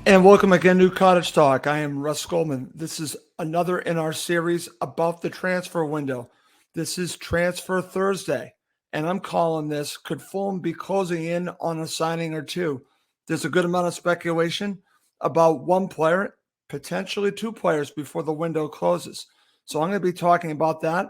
And welcome again to Cottage Talk. I am Russ Goldman. This is another in our series about the transfer window. This is Transfer Thursday, and I'm calling this, could Fulham be closing in on a signing or two? There's a good amount of speculation about one player, potentially two players before the window closes. So I'm going to be talking about that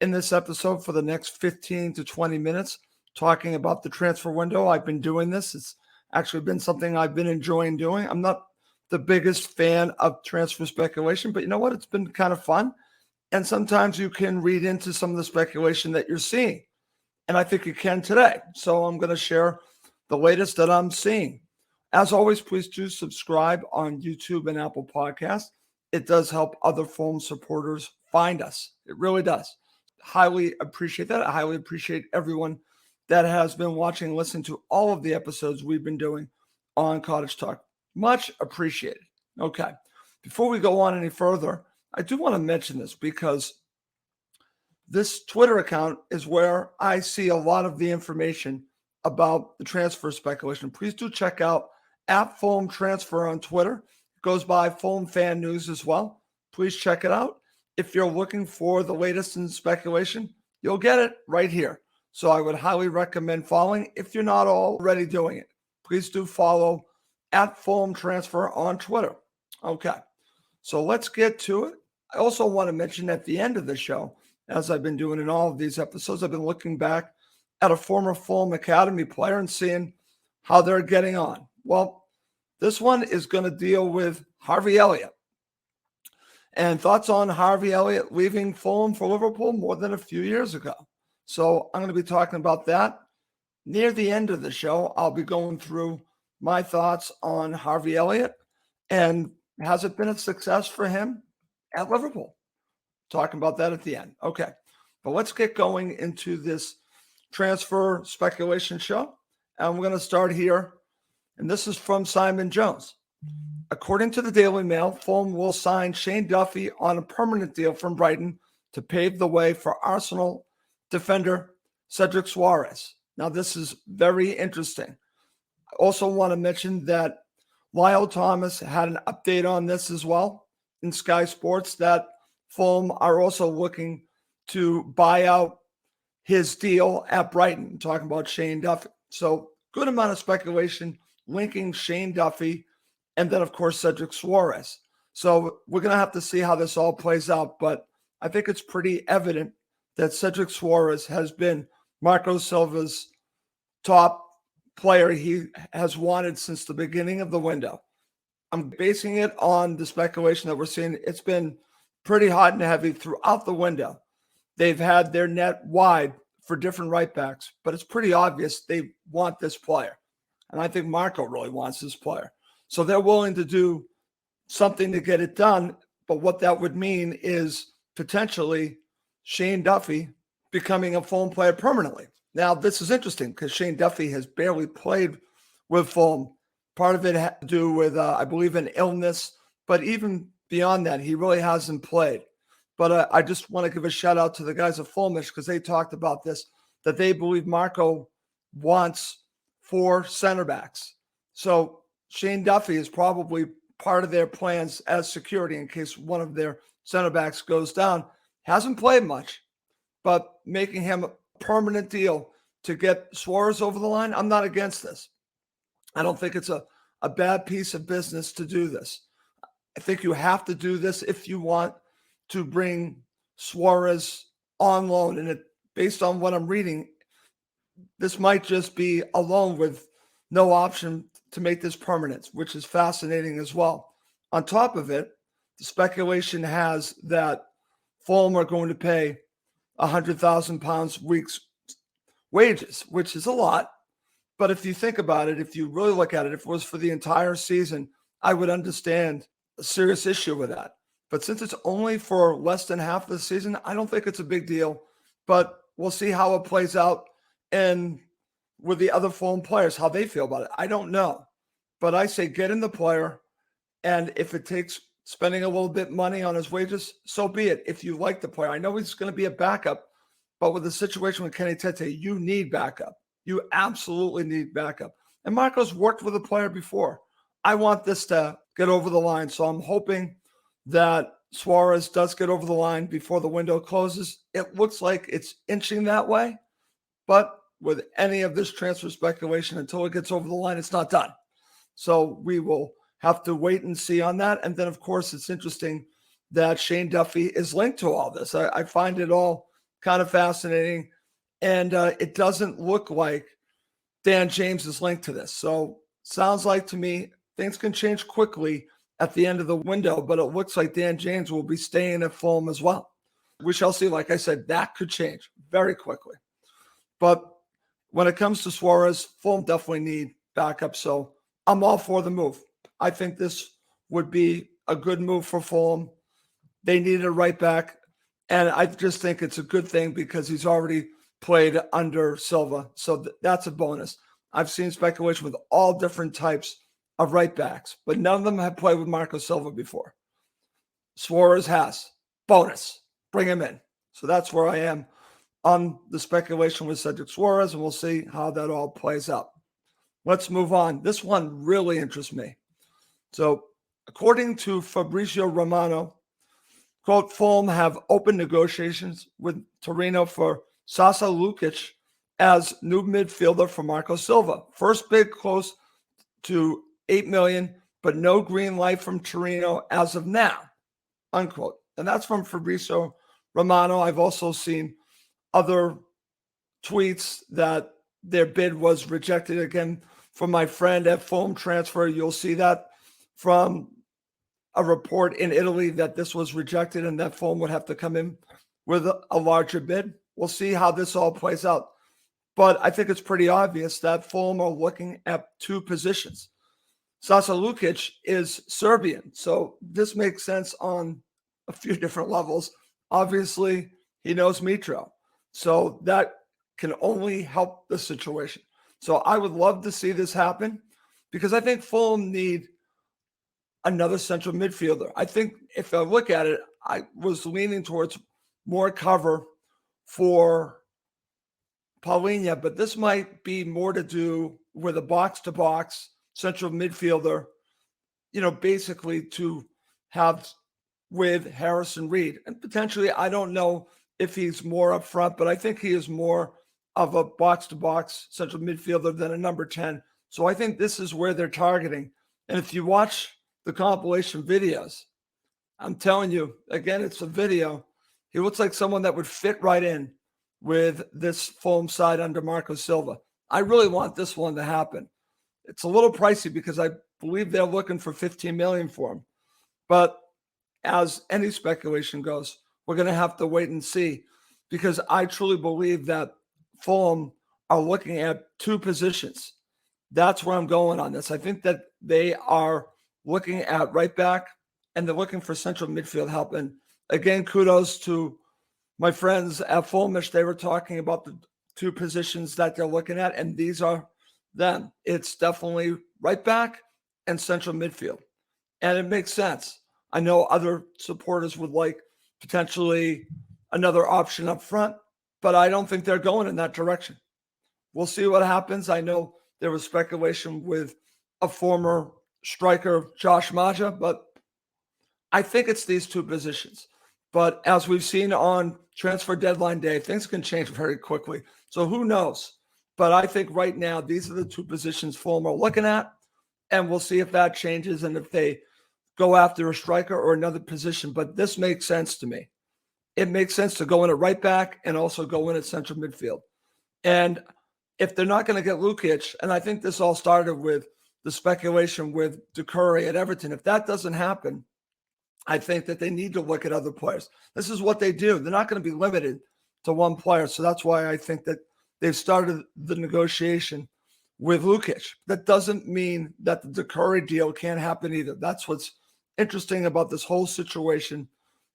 in this episode for the next 15 to 20 minutes, talking about the transfer window. I've been doing this. It's actually been something I've been enjoying doing. I'm not the biggest fan of transfer speculation, but you know what? It's been kind of fun. And sometimes you can read into some of the speculation that you're seeing. And I think you can today. So I'm going to share the latest that I'm seeing. As always, please do subscribe on YouTube and Apple Podcasts. It does help other Fulham supporters find us. It really does. Highly appreciate that. I highly appreciate everyone that has been watching and listening to all of the episodes we've been doing on Cottage Talk. Much appreciated. Okay. Before we go on any further, I do want to mention this because this Twitter account is where I see a lot of the information about the transfer speculation. Please do check out at Fulham Transfer on Twitter. It goes by Fulham Fan News as well. Please check it out. If you're looking for the latest in speculation, you'll get it right here. So I would highly recommend following if you're not already doing it. Please do follow at Fulham Transfer on Twitter. Okay, so let's get to it. I also want to mention at the end of the show, as I've been doing in all of these episodes, I've been looking back at a former Fulham Academy player and seeing how they're getting on. Well, this one is going to deal with Harvey Elliott. And thoughts on Harvey Elliott leaving Fulham for Liverpool more than a few years ago. So I'm going to be talking about that. Near the end of the show, I'll be going through my thoughts on Harvey Elliott and has it been a success for him at Liverpool? Talking about that at the end. Okay, but let's get going into this transfer speculation show. And we're going to start here. And this is from Simon Jones. According to the Daily Mail, Fulham will sign Shane Duffy on a permanent deal from Brighton to pave the way for Arsenal defender Cedric Soares. Now, this is very interesting. I also want to mention that Lyle Thomas had an update on this as well in Sky Sports that Fulham are also looking to buy out his deal at Brighton, talking about Shane Duffy. So good amount of speculation linking Shane Duffy and then, of course, Cedric Soares. So we're going to have to see how this all plays out. But I think it's pretty evident that Cedric Soares has been Marco Silva's top player he has wanted since the beginning of the window. I'm basing it on the speculation that we're seeing. It's been pretty hot and heavy throughout the window. They've had their net wide for different right backs, but it's pretty obvious they want this player. And I think Marco really wants this player. So they're willing to do something to get it done. But what that would mean is potentially Shane Duffy becoming a Fulham player permanently. Now, this is interesting because Shane Duffy has barely played with Fulham. Part of it had to do with, I believe, an illness. But even beyond that, he really hasn't played. But I just want to give a shout out to the guys at Fulhamish because they talked about this, that they believe Marco wants 4 center backs. So Shane Duffy is probably part of their plans as security in case one of their center backs goes down. Hasn't played much, but making him a permanent deal to get Soares over the line, I'm not against this. I don't think it's a bad piece of business to do this. I think you have to do this if you want to bring Soares on loan. And based on what I'm reading, this might just be a loan with no option to make this permanent, which is fascinating as well. On top of it, the speculation has that Fulham are going to pay £100,000 week's wages, which is a lot. But if you think about it, if you really look at it, if it was for the entire season, I would understand a serious issue with that. But since it's only for less than half of the season, I don't think it's a big deal. But we'll see how it plays out and with the other Fulham players, how they feel about it. I don't know. But I say get in the player, and if it takes spending a little bit money on his wages, so be it. If you like the player, I know he's going to be a backup, but with the situation with Kenny Tete, you need backup. You absolutely need backup. And Marco's worked with a player before I want this to get over the line. So I'm hoping that Soares does get over the line before the window closes. It looks like it's inching that way, but with any of this transfer speculation, until it gets over the line, it's not done. So we will have to wait and see on that. And then, of course, it's interesting that Shane Duffy is linked to all this. I find it all kind of fascinating. And it doesn't look like Dan James is linked to this. So sounds like to me, things can change quickly at the end of the window, but it looks like Dan James will be staying at Fulham as well. We shall see. Like I said, that could change very quickly. But when it comes to Soares, Fulham definitely need backup. So I'm all for the move. I think this would be a good move for Fulham. They needed a right back. And I just think it's a good thing because he's already played under Silva. So that's a bonus. I've seen speculation with all different types of right backs, but none of them have played with Marco Silva before. Soares has. Bonus. Bring him in. So that's where I am on the speculation with Cedric Soares, and we'll see how that all plays out. Let's move on. This one really interests me. So according to Fabrizio Romano, quote, Fulham have open negotiations with Torino for Sasa Lukic as new midfielder for Marco Silva. First bid close to $8 million, but no green light from Torino as of now, unquote. And that's from Fabrizio Romano. I've also seen other tweets that their bid was rejected. Again, from my friend at Fulham Transfer, you'll see that from a report in Italy that this was rejected and that Fulham would have to come in with a larger bid. We'll see how this all plays out. But I think it's pretty obvious that Fulham are looking at two positions. Sasa Lukic is Serbian, so this makes sense on a few different levels. Obviously, he knows Mitro, so that can only help the situation. So I would love to see this happen because I think Fulham need another central midfielder. I think if I look at it, I was leaning towards more cover for Paulinho, but this might be more to do with a box-to-box central midfielder, basically to have with Harrison Reed. And potentially, I don't know if he's more up front, but I think he is more of a box-to-box central midfielder than a number 10. So I think this is where they're targeting. And if you watch the compilation videos, I'm telling you, again, it's a video. He looks like someone that would fit right in with this Fulham side under Marco Silva. I really want this one to happen. It's a little pricey because I believe they're looking for $15 million for him. But as any speculation goes, we're going to have to wait and see because I truly believe that Fulham are looking at two positions. That's where I'm going on this. I think that they are looking at right back and they're looking for central midfield help. And again, kudos to my friends at Fulhamish. They were talking about the two positions that they're looking at, and these are them. It's definitely right back and central midfield. And it makes sense. I know other supporters would like potentially another option up front, but I don't think they're going in that direction. We'll see what happens. I know there was speculation with a former striker, Josh Maja, but I think it's these two positions. But as we've seen on transfer deadline day, things can change very quickly. So who knows? But I think right now, these are the two positions Fulham are looking at, and we'll see if that changes and if they go after a striker or another position. But this makes sense to me. It makes sense to go in at right back and also go in at central midfield. And if they're not going to get Lukic, and I think this all started with the speculation with Ducurry at Everton, if that doesn't happen, I think that they need to look at other players. This is what they do. They're not going to be limited to one player. So that's why I think that they've started the negotiation with Lukic. That doesn't mean that the Ducurry deal can't happen either. That's what's interesting about this whole situation.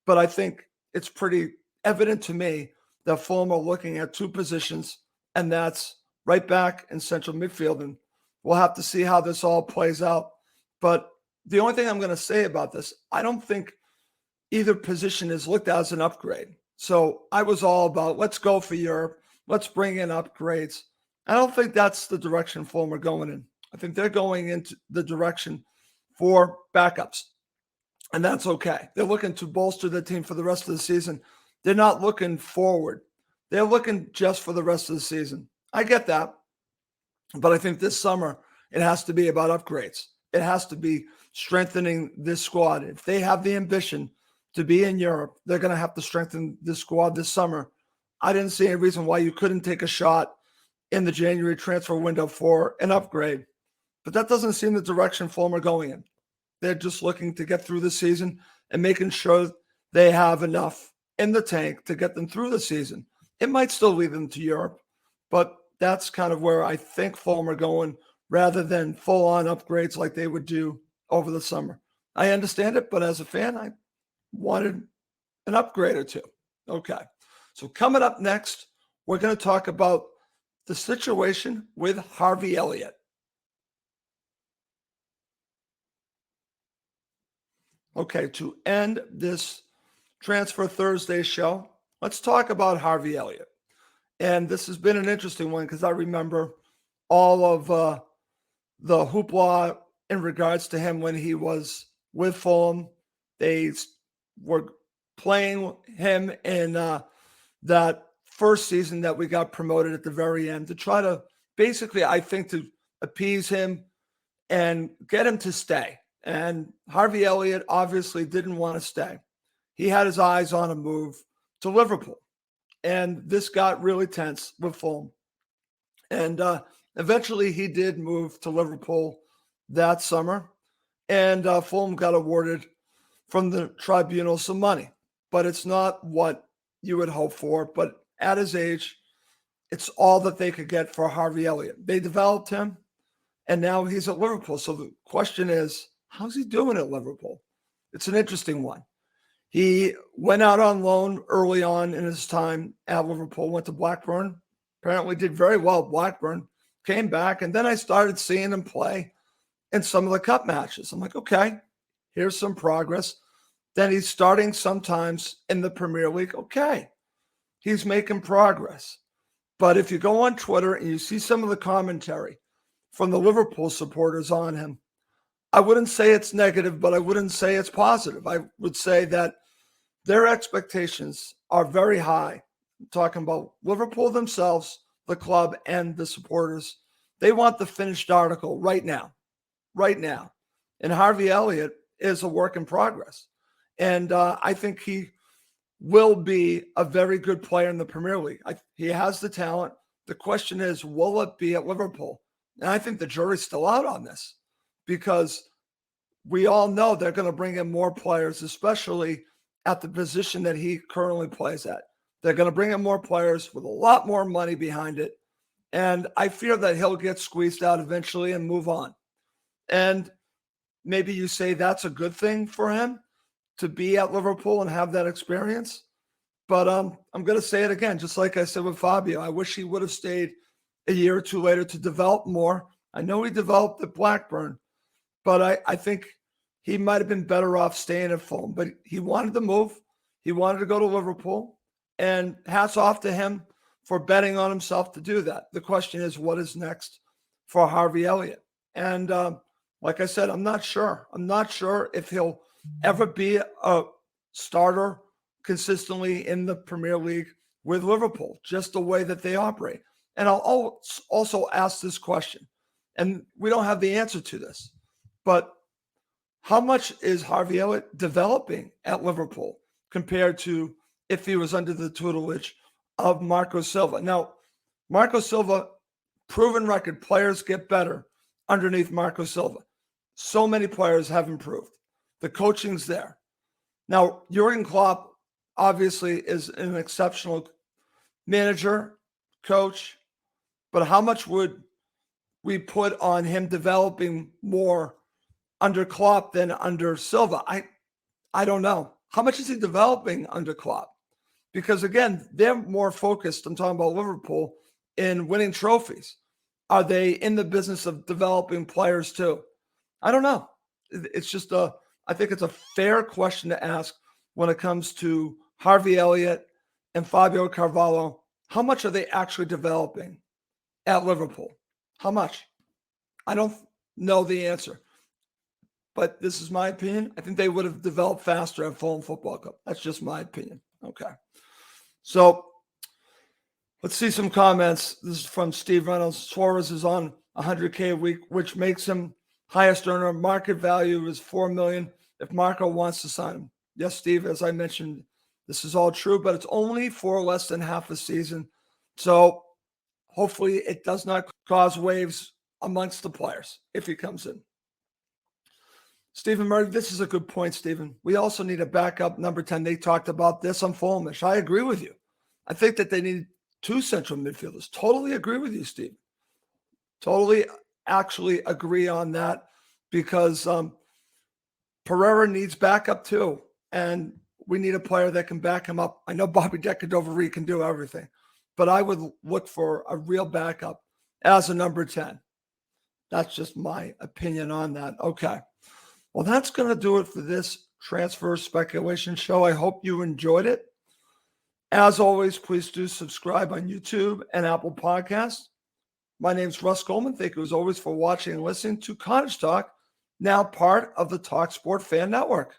But I think it's pretty evident to me that Fulham are looking at two positions, and that's right back and central midfield. And we'll have to see how this all plays out. But the only thing I'm going to say about this, I don't think either position is looked at as an upgrade. So I was all about, let's go for Europe. Let's bring in upgrades. I don't think that's the direction Fulham are going in. I think they're going into the direction for backups. And that's okay. They're looking to bolster the team for the rest of the season. They're not looking forward. They're looking just for the rest of the season. I get that. But I think this summer, it has to be about upgrades. It has to be strengthening this squad. If they have the ambition to be in Europe, they're going to have to strengthen this squad this summer. I didn't see any reason why you couldn't take a shot in the January transfer window for an upgrade. But that doesn't seem the direction Fulham are going in. They're just looking to get through the season and making sure they have enough in the tank to get them through the season. It might still lead them to Europe, but that's kind of where I think Fulham are going rather than full-on upgrades like they would do over the summer. I understand it, but as a fan, I wanted an upgrade or two. Okay, so coming up next, we're going to talk about the situation with Harvey Elliott. Okay, to end this Transfer Thursday show, let's talk about Harvey Elliott. And this has been an interesting one because I remember all of the hoopla in regards to him when he was with Fulham. They were playing him in that first season that we got promoted at the very end to try to basically, I think, to appease him and get him to stay. And Harvey Elliott obviously didn't want to stay. He had his eyes on a move to Liverpool. And this got really tense with Fulham. And eventually he did move to Liverpool that summer. And Fulham got awarded from the tribunal some money. But it's not what you would hope for. But at his age, it's all that they could get for Harvey Elliott. They developed him, and now he's at Liverpool. So the question is, how's he doing at Liverpool? It's an interesting one. He went out on loan early on in his time at Liverpool, went to Blackburn, apparently did very well at Blackburn, came back, and then I started seeing him play in some of the cup matches. I'm like, okay, here's some progress. Then he's starting sometimes in the Premier League. Okay, he's making progress. But if you go on Twitter and you see some of the commentary from the Liverpool supporters on him, I wouldn't say it's negative, but I wouldn't say it's positive. I would say that their expectations are very high. I'm talking about Liverpool themselves, the club, and the supporters. They want the finished article right now. And Harvey Elliott is a work in progress. And I think he will be a very good player in the Premier League. He has the talent. The question is, will it be at Liverpool? And I think the jury's still out on this because we all know they're going to bring in more players, especially at the position that he currently plays at. They're going to bring in more players with a lot more money behind it. And I fear that he'll get squeezed out eventually and move on. And maybe you say that's a good thing for him to be at Liverpool and have that experience. But I'm going to say it again, just like I said with Fabio. I wish he would have stayed a year or two later to develop more. I know he developed at Blackburn, but I think he might have been better off staying at Fulham. But he wanted to move. He wanted to go to Liverpool. And hats off to him for betting on himself to do that. The question is, what is next for Harvey Elliott? And like I said, I'm not sure. I'm not sure if he'll ever be a starter consistently in the Premier League with Liverpool, just the way that they operate. And I'll also ask this question, and we don't have the answer to this, but how much is Harvey Elliott developing at Liverpool compared to if he was under the tutelage of Marco Silva? Now, Marco Silva, proven record, players get better underneath Marco Silva. So many players have improved. The coaching's there. Now, Jurgen Klopp obviously is an exceptional manager, coach, but how much would we put on him developing more under Klopp than under Silva? I don't know. How much is he developing under Klopp? Because again, they're more focused, I'm talking about Liverpool, in winning trophies. Are they in the business of developing players too? I don't know. It's just I think it's a fair question to ask when it comes to Harvey Elliott and Fabio Carvalho. How much are they actually developing at Liverpool? How much? I don't know the answer. but this is my opinion. I think they would have developed faster at Fulham Football Club. That's just my opinion. Okay. So let's see some comments. This is from Steve Reynolds. Soares is on $100K a week, which makes him highest earner. Market value is $4 million if Marco wants to sign him. Yes, Steve, as I mentioned, this is all true, but it's only for less than half a season. So hopefully it does not cause waves amongst the players if he comes in. Stephen Murray, this is a good point, Stephen. We also need a backup number 10. They talked about this on Fulhamish. I agree with you. I think that they need 2 central midfielders. Totally agree with you, Steve. Totally actually agree on that because Pereira needs backup too. And we need a player that can back him up. I know Bobby Decordova can do everything, but I would look for a real backup as a number 10. That's just my opinion on that. Okay. Well, that's going to do it for this transfer speculation show. I hope you enjoyed it. As always, please do subscribe on YouTube and Apple Podcasts. My name is Russ Goldman. Thank you as always for watching and listening to Cottage Talk, now part of the TalkSport Fan Network.